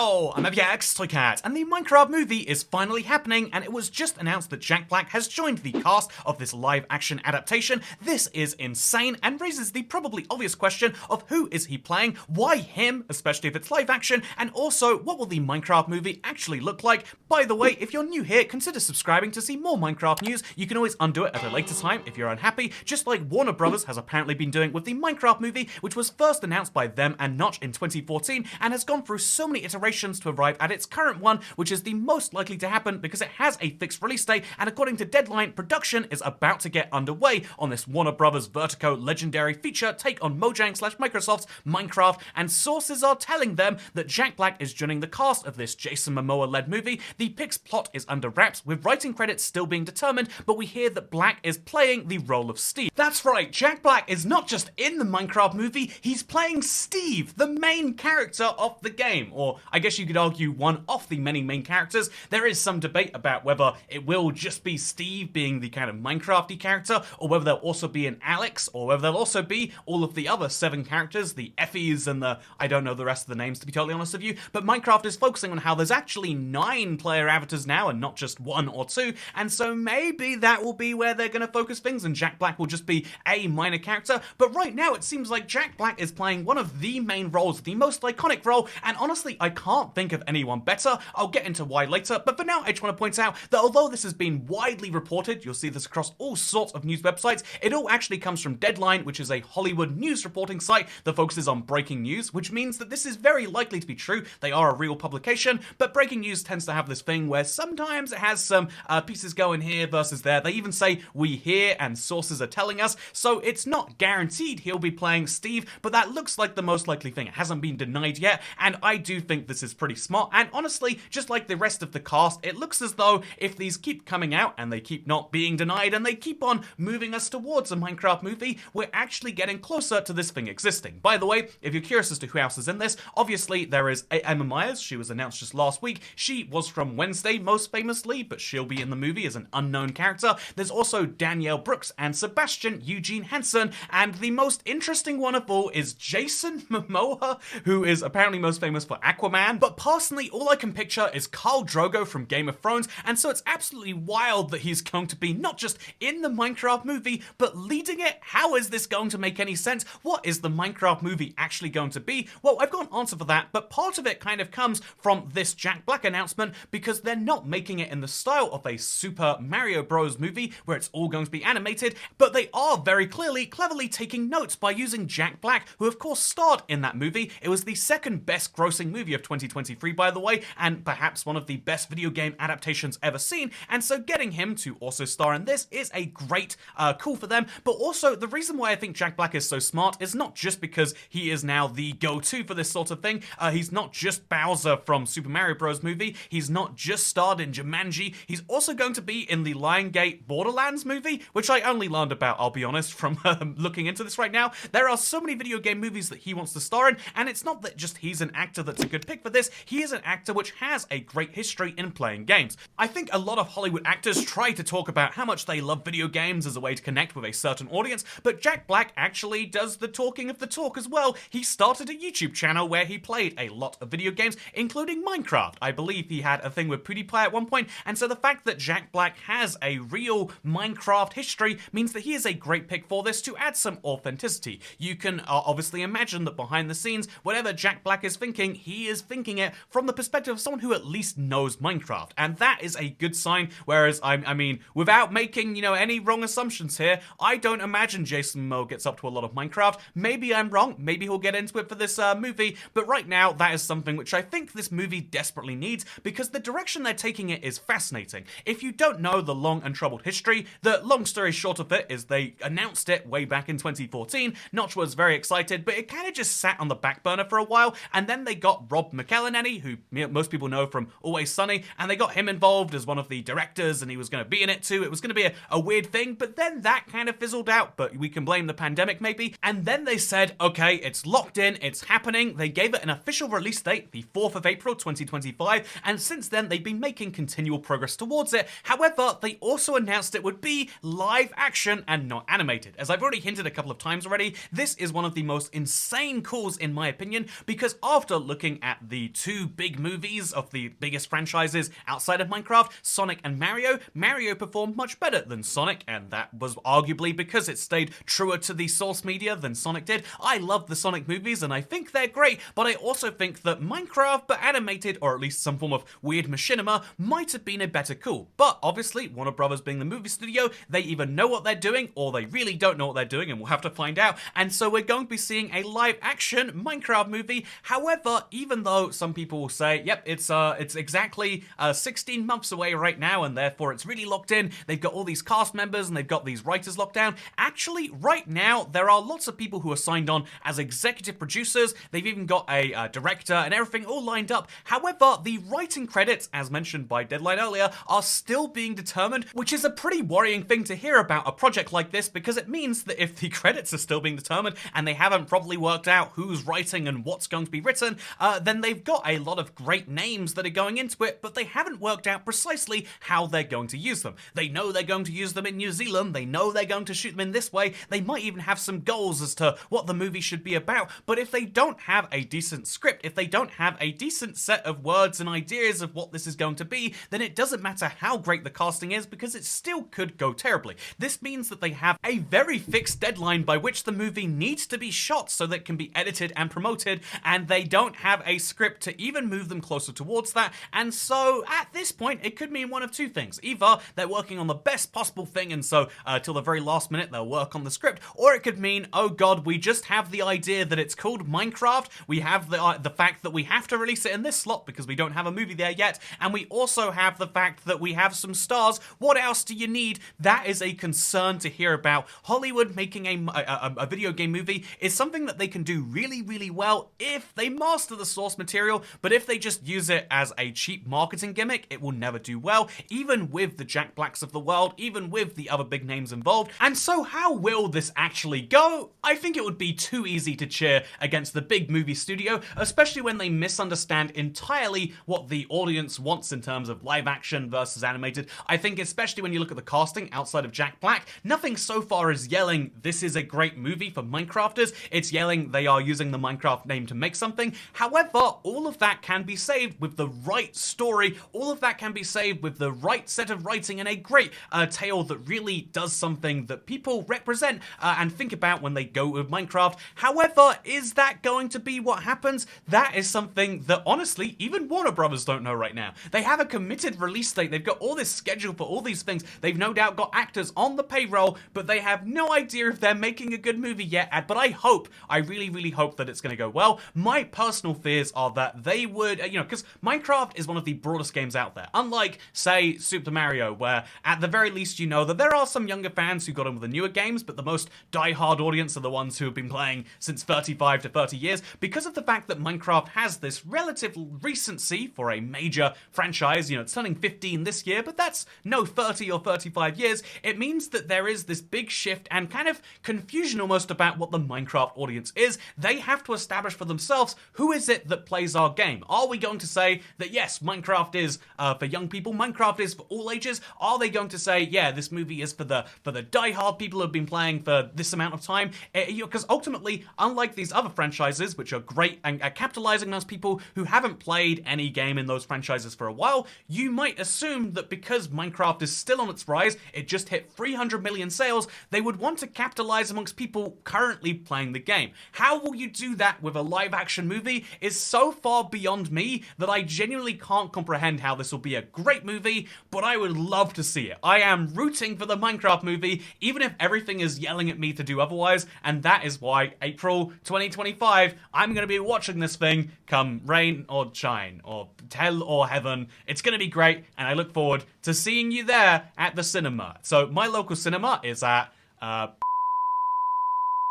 Hello, I'm Cat, and the Minecraft movie is finally happening, and it was just announced that Jack Black has joined the cast of this live-action adaptation. This is insane, and raises the probably obvious question of who is he playing, why him, especially if it's live-action, and also, what will the Minecraft movie actually look like? By the way, if you're new here, consider subscribing to see more Minecraft news. You can always undo it at a later time if you're unhappy, just like Warner Brothers has apparently been doing with the Minecraft movie, which was first announced by them and Notch in 2014, and has gone through so many iterations to arrive at its current one, which is the most likely to happen because it has a fixed release date, and according to Deadline, production is about to get underway on this Warner Brothers Vertigo legendary feature take on Mojang/Microsoft's Minecraft, and sources are telling them that Jack Black is joining the cast of this Jason Momoa-led movie. The Pix plot is under wraps, with writing credits still being determined, but we hear that Black is playing the role of Steve. That's right, Jack Black is not just in the Minecraft movie, he's playing Steve, the main character of the game, or I guess you could argue one of the many main characters. There is some debate about whether it will just be Steve being the kind of Minecraft-y character, or whether there'll also be an Alex, or whether there'll also be all of the other 7 characters, the Effies and the, I don't know the rest of the names to be totally honest with you, but Minecraft is focusing on how there's actually 9 player avatars now and not just 1 or 2, and so maybe that will be where they're going to focus things and Jack Black will just be a minor character, but right now it seems like Jack Black is playing one of the main roles, the most iconic role, and honestly I can't think of anyone better. I'll get into why later, but for now I just want to point out that although this has been widely reported, you'll see this across all sorts of news websites, it all actually comes from Deadline, which is a Hollywood news reporting site that focuses on breaking news, which means that this is very likely to be true. They are a real publication, but breaking news tends to have this thing where sometimes it has some pieces going here versus there. They even say we hear and sources are telling us, so it's not guaranteed he'll be playing Steve, but that looks like the most likely thing. It hasn't been denied yet, and I do think this is pretty smart, and honestly, just like the rest of the cast, it looks as though if these keep coming out and they keep not being denied and they keep on moving us towards a Minecraft movie, we're actually getting closer to this thing existing. By the way, if you're curious as to who else is in this, obviously there is Emma Myers. She was announced just last week. She was from Wednesday most famously, but she'll be in the movie as an unknown character. There's also Danielle Brooks and Sebastian Eugene Hansen, and the most interesting one of all is Jason Momoa, who is apparently most famous for Aquaman, but personally all I can picture is Khal Drogo from Game of Thrones, and so it's absolutely wild that he's going to be not just in the Minecraft movie, but leading it. How is this going to make any sense? What is the Minecraft movie actually going to be? Well, I've got an answer for that, but part of it kind of comes from this Jack Black announcement, because they're not making it in the style of a Super Mario Bros. Movie where it's all going to be animated, but they are very cleverly taking notes by using Jack Black, who of course starred in that movie. It was the second best grossing movie of 2023, by the way, and perhaps one of the best video game adaptations ever seen, and so getting him to also star in this is a great call for them. But also, the reason why I think Jack Black is so smart is not just because he is now the go-to for this sort of thing. He's not just Bowser from Super Mario Bros. Movie, he's not just starred in Jumanji, he's also going to be in the Lionsgate Borderlands movie, which I only learned about, I'll be honest, from looking into this right now. There are so many video game movies that he wants to star in, and it's not that just he's an actor that's a good pick for this, he is an actor which has a great history in playing games. I think a lot of Hollywood actors try to talk about how much they love video games as a way to connect with a certain audience, but Jack Black actually does the talking of the talk as well. He started a YouTube channel where he played a lot of video games, including Minecraft. I believe he had a thing with PewDiePie at one point, and so the fact that Jack Black has a real Minecraft history means that he is a great pick for this to add some authenticity. You can obviously imagine that behind the scenes, whatever Jack Black is thinking, he is thinking it from the perspective of someone who at least knows Minecraft, and that is a good sign. Whereas, I mean, without making, any wrong assumptions here, I don't imagine Jason Momoa gets up to a lot of Minecraft. Maybe I'm wrong, maybe he'll get into it for this movie, but right now, that is something which I think this movie desperately needs, because the direction they're taking it is fascinating. If you don't know the long and troubled history, the long story short of it is they announced it way back in 2014, Notch was very excited, but it kind of just sat on the back burner for a while, and then they got Rob McElhenney, who most people know from Always Sunny, and they got him involved as one of the directors, and he was going to be in it too. It was going to be a weird thing, but then that kind of fizzled out, but we can blame the pandemic maybe, and then they said, okay, it's locked in, it's happening. They gave it an official release date, the 4th of April 2025, and since then they've been making continual progress towards it. However, they also announced it would be live action and not animated. As I've already hinted a couple of times already, this is one of the most insane calls in my opinion, because after looking at at the two big movies of the biggest franchises outside of Minecraft, Sonic and Mario, Mario performed much better than Sonic, and that was arguably because it stayed truer to the source media than Sonic did. I love the Sonic movies and I think they're great, but I also think that Minecraft, but animated, or at least some form of weird machinima, might have been a better call. But obviously, Warner Brothers being the movie studio, they either know what they're doing or they really don't know what they're doing, and we'll have to find out. And so we're going to be seeing a live action Minecraft movie. However, even though some people will say, yep, it's exactly 16 months away right now, and therefore it's really locked in, they've got all these cast members and they've got these writers locked down. Actually, right now, there are lots of people who are signed on as executive producers. They've even got a director and everything all lined up. However, the writing credits, as mentioned by Deadline earlier, are still being determined, which is a pretty worrying thing to hear about a project like this, because it means that if the credits are still being determined and they haven't properly worked out who's writing and what's going to be written, then they've got a lot of great names that are going into it, but they haven't worked out precisely how they're going to use them. They know they're going to use them in New Zealand, they know they're going to shoot them in this way, they might even have some goals as to what the movie should be about, but if they don't have a decent script, if they don't have a decent set of words and ideas of what this is going to be, then it doesn't matter how great the casting is, because it still could go terribly. This means that they have a very fixed deadline by which the movie needs to be shot so that it can be edited and promoted, and they don't have a script to even move them closer towards that. And so at this point, it could mean one of two things. Either they're working on the best possible thing, and so till the very last minute they'll work on the script, or it could mean, oh god, we just have the idea that it's called Minecraft, we have the fact that we have to release it in this slot because we don't have a movie there yet, and we also have the fact that we have some stars. What else do you need? That is a concern to hear about. Hollywood making a video game movie is something that they can do really, really well if they master the source material, but if they just use it as a cheap marketing gimmick, it will never do well, even with the Jack Blacks of the world, even with the other big names involved. And so how will this actually go? I think it would be too easy to cheer against the big movie studio, especially when they misunderstand entirely what the audience wants in terms of live action versus animated. I think especially when you look at the casting outside of Jack Black, nothing so far is yelling, this is a great movie for Minecrafters. It's yelling they are using the Minecraft name to make something. However, all of that can be saved with the right story. All of that can be saved with the right set of writing and a great tale that really does something that people represent and think about when they go with Minecraft. However, is that going to be what happens? That is something that honestly, even Warner Brothers don't know right now. They have a committed release date. They've got all this schedule for all these things. They've no doubt got actors on the payroll, but they have no idea if they're making a good movie yet. But I really, really hope that it's going to go well. My personal fears are that they would, because Minecraft is one of the broadest games out there. Unlike, say, Super Mario, where at the very least you know that there are some younger fans who got on with the newer games, but the most die-hard audience are the ones who have been playing since 35 to 30 years. Because of the fact that Minecraft has this relative recency for a major franchise, it's turning 15 this year, but that's no 30 or 35 years, it means that there is this big shift and kind of confusion almost about what the Minecraft audience is. They have to establish for themselves, who is it that plays our game? Are we going to say that yes, Minecraft is for young people, Minecraft is for all ages? Are they going to say, yeah, this movie is for the die-hard people who have been playing for this amount of time? Because ultimately, unlike these other franchises, which are great and capitalizing on those people who haven't played any game in those franchises for a while, you might assume that because Minecraft is still on its rise, it just hit 300 million sales, they would want to capitalize amongst people currently playing the game. How will you do that with a live-action movie is so far beyond me that I genuinely can't comprehend how this will be a great movie, but I would love to see it. I am rooting for the Minecraft movie, even if everything is yelling at me to do otherwise, and that is why April 2025, I'm going to be watching this thing come rain or shine, or hell or heaven. It's going to be great, and I look forward to seeing you there at the cinema. So my local cinema is at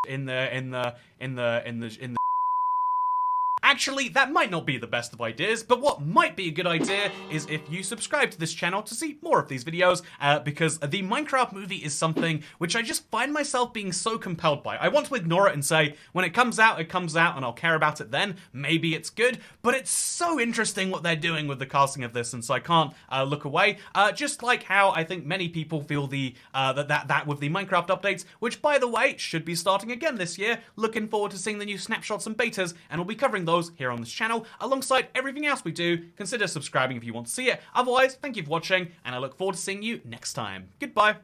in the Actually, that might not be the best of ideas, but what might be a good idea is if you subscribe to this channel to see more of these videos, because the Minecraft movie is something which I just find myself being so compelled by. I want to ignore it and say, when it comes out, and I'll care about it then. Maybe it's good, but it's so interesting what they're doing with the casting of this, and so I can't look away. Just like how I think many people feel that with the Minecraft updates, which by the way, should be starting again this year. Looking forward to seeing the new snapshots and betas, and we'll be covering those tutorials here on this channel, alongside everything else we do. Consider subscribing if you want to see it. Otherwise, thank you for watching, and I look forward to seeing you next time. Goodbye.